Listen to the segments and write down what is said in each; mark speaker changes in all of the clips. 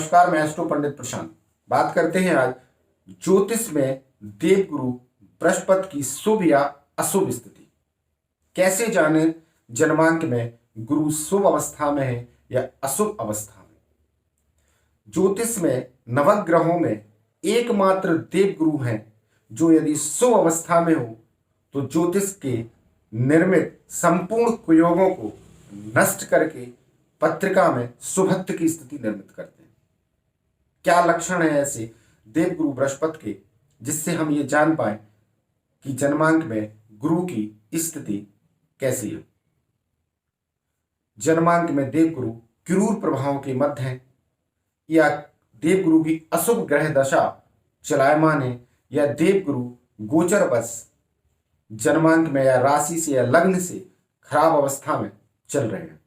Speaker 1: नमस्कार, मैं एस्ट्रो पंडित प्रशांत। बात करते हैं आज ज्योतिष में देवगुरु बृहस्पति की शुभ या अशुभ स्थिति। कैसे जाने जन्मांक में गुरु शुभ अवस्था में है या अशुभ अवस्था में। ज्योतिष में नवग्रहों में एकमात्र देवगुरु हैं जो यदि शुभ अवस्था में हो तो ज्योतिष के निर्मित संपूर्ण कुयोगों को नष्ट करके पत्रिका में शुभत्व की स्थिति निर्मित करते हैं। क्या लक्षण है ऐसे देवगुरु बृहस्पति के जिससे हम ये जान पाए कि जन्मांक में गुरु की स्थिति कैसी है। जन्मांक में देवगुरु क्रूर प्रभावों के मध्य है या देवगुरु की अशुभ ग्रह दशा चलायमान है या देवगुरु गोचरवश जन्मांक में या राशि से या लग्न से खराब अवस्था में चल रहे हैं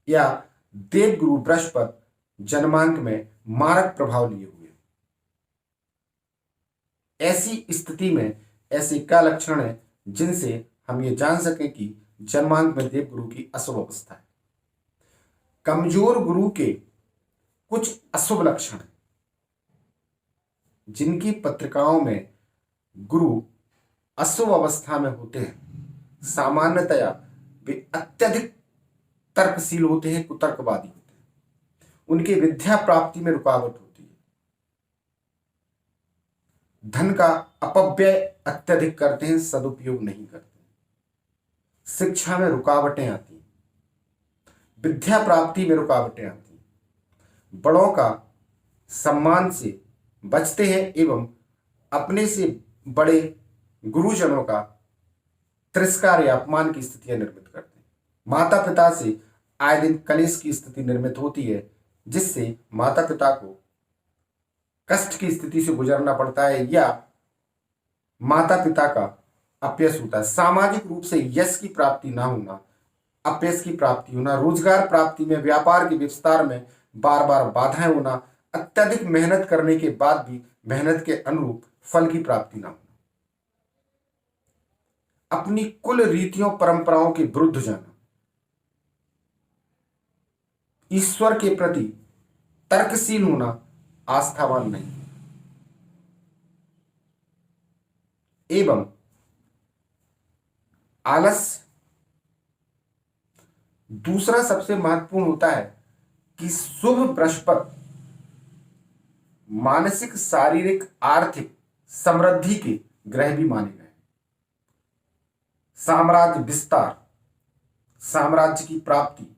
Speaker 1: या देवगुरु बृहस्पति जन्मांक में मारक प्रभाव लिए हुए। ऐसी स्थिति में ऐसे क्या लक्षण है जिनसे हम ये जान सकें कि जन्मांक में देवगुरु की अशुभ अवस्था है। कमजोर गुरु के कुछ अशुभ लक्षण हैं जिनकी पत्रिकाओं में गुरु अशुभ अवस्था में होते हैं। सामान्यतया वे अत्यधिक तर्कशील होते हैं, कुतर्कवादी होते हैं। उनकी विद्या प्राप्ति में रुकावट होती है। धन का अपव्यय अत्यधिक करते हैं, सदुपयोग नहीं करते। शिक्षा में रुकावटें आती हैं, विद्या प्राप्ति में रुकावटें आती हैं। बड़ों का सम्मान से बचते हैं एवं अपने से बड़े गुरुजनों का तिरस्कार या अपमान की स्थितियां निर्मित करते हैं। माता पिता से आए दिन कलेश की स्थिति निर्मित होती है जिससे माता पिता को कष्ट की स्थिति से गुजरना पड़ता है या माता पिता का अपयश होता है। सामाजिक रूप से यश की प्राप्ति ना होना, अपयश की प्राप्ति होना, रोजगार प्राप्ति में, व्यापार के विस्तार में बार बार बाधाएं होना, अत्यधिक मेहनत करने के बाद भी मेहनत के अनुरूप फल की प्राप्ति ना होना, अपनी कुल रीतियों परंपराओं के विरुद्ध जाना, ईश्वर के प्रति तर्कशील होना, आस्थावान नहीं एवं आलस्य। दूसरा सबसे महत्वपूर्ण होता है कि शुभ बृहस्पति मानसिक, शारीरिक, आर्थिक समृद्धि के ग्रह भी माने गए। साम्राज्य विस्तार, साम्राज्य की प्राप्ति,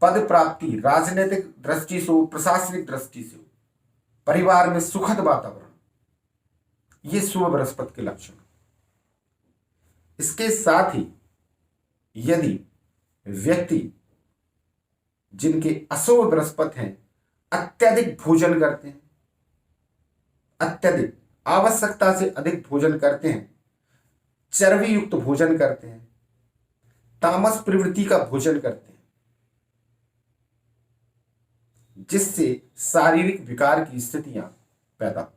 Speaker 1: पद प्राप्ति, राजनीतिक दृष्टि से हो, प्रशासनिक दृष्टि से हो, परिवार में सुखद वातावरण, ये शुभ बृहस्पति के लक्षण। इसके साथ ही यदि व्यक्ति जिनके अशुभ बृहस्पति हैं अत्यधिक भोजन करते हैं, अत्यधिक आवश्यकता से अधिक भोजन करते हैं, चर्बी युक्त भोजन करते हैं, तामस प्रवृत्ति का भोजन करते हैं, जिससे शारीरिक विकार की स्थितियां पैदा।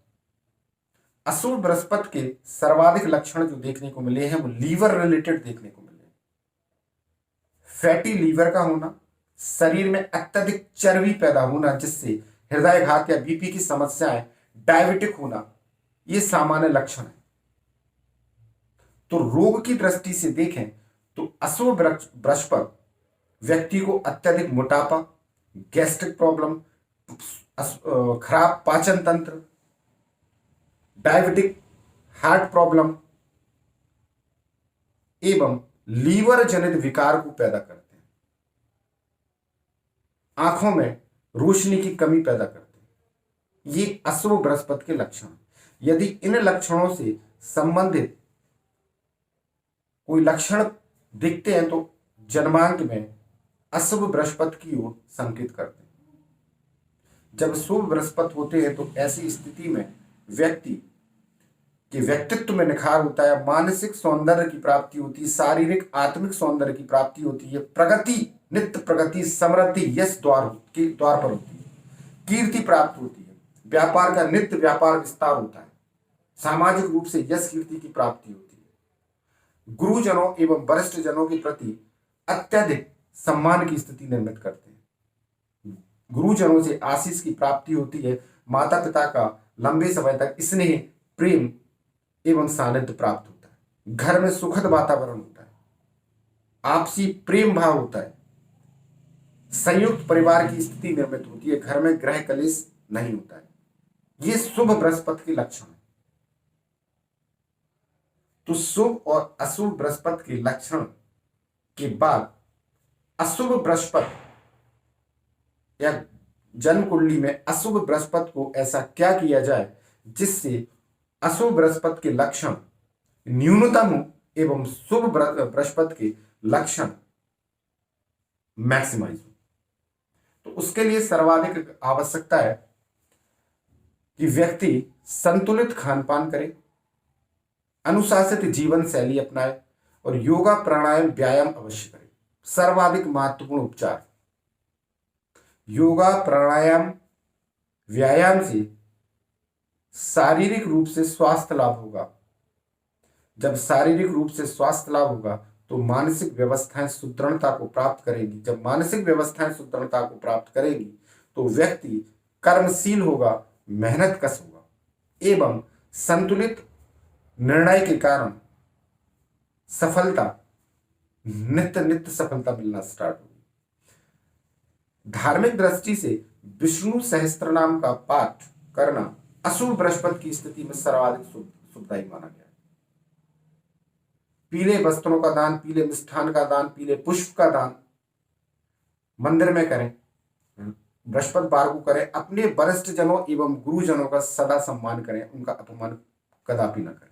Speaker 1: अशुभ बृहस्पति के सर्वाधिक लक्षण जो देखने को मिले हैं वो लीवर रिलेटेड देखने को मिले। फैटी लीवर का होना, शरीर में अत्यधिक चर्बी पैदा होना जिससे हृदयघात या बीपी की समस्याएं, डायबिटिक होना, ये सामान्य लक्षण है। तो रोग की दृष्टि से देखें तो अशुभ बृहस्पति व्यक्ति को अत्यधिक मोटापा, गैस्ट्रिक प्रॉब्लम, खराब पाचन तंत्र, डायबिटिक, हार्ट प्रॉब्लम एवं लीवर जनित विकार को पैदा करते हैं। आंखों में रोशनी की कमी पैदा करते हैं। ये अशुभ बृहस्पति के लक्षण। यदि इन लक्षणों से संबंधित कोई लक्षण दिखते हैं तो जन्मांक में अशुभ बृहस्पति की ओर संकेत करते हैं। जब शुभ बृहस्पति होते हैं तो ऐसी स्थिति में व्यक्ति के व्यक्तित्व में निखार होता है, मानसिक सौंदर्य की प्राप्ति होती है, शारीरिक आत्मिक सौंदर्य की प्राप्ति होती है, प्रगति, नित्य प्रगति, समृद्धि यश द्वार पर होती है, कीर्ति प्राप्त होती है, व्यापार का नित्य व्यापार विस्तार होता है, सामाजिक रूप से यश कीर्ति की प्राप्ति होती है, गुरुजनों एवं वरिष्ठ जनों के प्रति अत्यधिक सम्मान की स्थिति निर्मित करते हैं। गुरुजनों से आशीष की प्राप्ति होती है, माता पिता का लंबे समय तक स्नेह, प्रेम एवं सानिध्य प्राप्त होता है, घर में सुखद वातावरण होता है, आपसी प्रेम भाव होता है, संयुक्त परिवार की स्थिति निर्मित होती है, घर में ग्रह कलेश नहीं होता है। ये शुभ बृहस्पति के लक्षण है। तो शुभ और अशुभ बृहस्पति के लक्षण के बाद अशुभ बृहस्पति या जन्म कुंडली में अशुभ बृहस्पति को ऐसा क्या किया जाए जिससे अशुभ बृहस्पति के लक्षण न्यूनतम हो एवं शुभ बृहस्पति के लक्षण मैक्सिमाइज हो। तो उसके लिए सर्वाधिक आवश्यकता है कि व्यक्ति संतुलित खान पान करे, अनुशासित जीवन शैली अपनाए और योगा प्राणायाम व्यायाम अवश्य करे। सर्वाधिक महत्वपूर्ण उपचार, योगा प्राणायाम व्यायाम से शारीरिक रूप से स्वास्थ्य लाभ होगा। जब शारीरिक रूप से स्वास्थ्य लाभ होगा तो मानसिक व्यवस्थाएं सुदृढ़ता को प्राप्त करेंगी। जब मानसिक व्यवस्थाएं सुदृढ़ता को प्राप्त करेंगी तो व्यक्ति कर्मशील होगा, मेहनत कश होगा एवं संतुलित निर्णय के कारण सफलता, नित्य सफलता मिलना स्टार्ट होगी। धार्मिक दृष्टि से विष्णु सहस्त्र नाम का पाठ करना अशुभ बृहस्पति की स्थिति में सर्वाधिक शुभदायी माना गया है। पीले वस्त्रों का दान, पीले मिष्ठान का दान, पीले पुष्प का दान मंदिर में करें, बृहस्पति बार को करें। अपने वरिष्ठ जनों एवं गुरुजनों का सदा सम्मान करें, उनका अपमान कदापि न करें।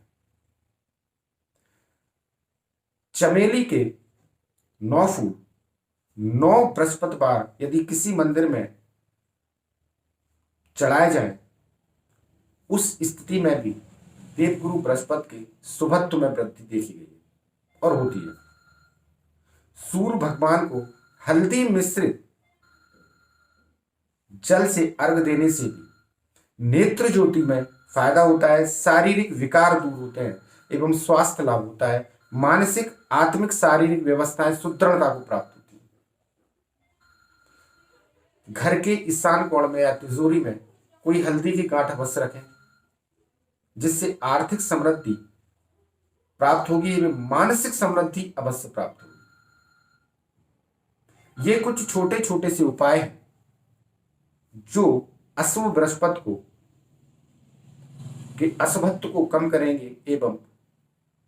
Speaker 1: चमेली के 9 फूल 9 बृहस्पति बार यदि किसी मंदिर में चढ़ाए जाएं, उस स्थिति में भी देवगुरु बृहस्पति के शुभत्व में वृद्धि देखी गई है और होती है। सूर्य भगवान को हल्दी मिश्रित जल से अर्घ देने से भी नेत्र ज्योति में फायदा होता है, शारीरिक विकार दूर होते हैं एवं स्वास्थ्य लाभ होता है, मानसिक आत्मिक शारीरिक व्यवस्थाएं सुदृढ़ता को प्राप्त होती है। घर के ईशान कोण में या तिजोरी में कोई हल्दी की गांठ अवश्य रखें, जिससे आर्थिक समृद्धि प्राप्त होगी एवं मानसिक समृद्धि अवश्य प्राप्त होगी। ये कुछ छोटे छोटे से उपाय हैं जो अशुभ बृहस्पति को के अशुभत्व को कम करेंगे एवं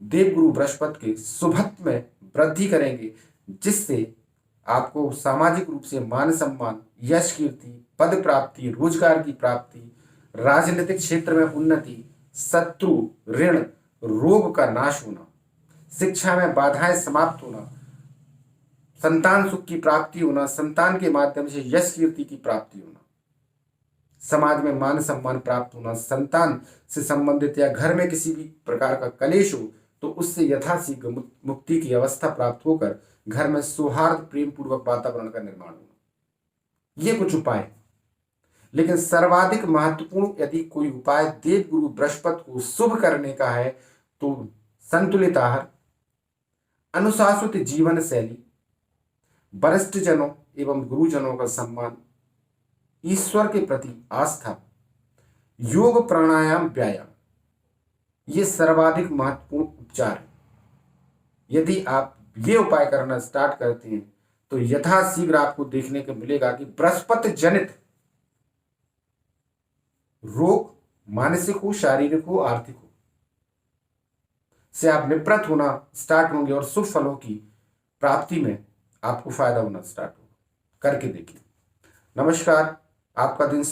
Speaker 1: देवगुरु बृहस्पति के शुभत्व में वृद्धि करेंगे, जिससे आपको सामाजिक रूप से मान सम्मान, यश कीर्ति, पद प्राप्ति, रोजगार की प्राप्ति, राजनीतिक क्षेत्र में उन्नति, शत्रु, ऋण, रोग का नाश होना, शिक्षा में बाधाएं समाप्त होना, संतान सुख की प्राप्ति होना, संतान के माध्यम से यश कीर्ति की प्राप्ति होना, समाज में मान सम्मान प्राप्त होना, संतान से संबंधित या घर में किसी भी प्रकार का कलेश हो तो उससे यथाशीघ्र मुक्ति की अवस्था प्राप्त होकर घर में सौहार्द प्रेम पूर्वक वातावरण का निर्माण होना। ये कुछ उपाय, लेकिन सर्वाधिक महत्वपूर्ण यदि कोई उपाय देवगुरु बृहस्पति को शुभ करने का है तो संतुलित आहार, अनुशासित जीवन शैली, वरिष्ठ जनों एवं गुरुजनों का सम्मान, ईश्वर के प्रति आस्था, योग प्राणायाम व्यायाम, ये सर्वाधिक महत्वपूर्ण उपचार है। यदि आप ये उपाय करना स्टार्ट करते हैं तो यथाशीघ्र आपको देखने को मिलेगा कि बृहस्पति जनित रोग, मानसिक हो, शारीरिक हो, आर्थिक हो, से आप निवृत्त होना स्टार्ट होंगे और शुभ फलों की प्राप्ति में आपको फायदा होना स्टार्ट होगा। करके देखिए। नमस्कार, आपका दिन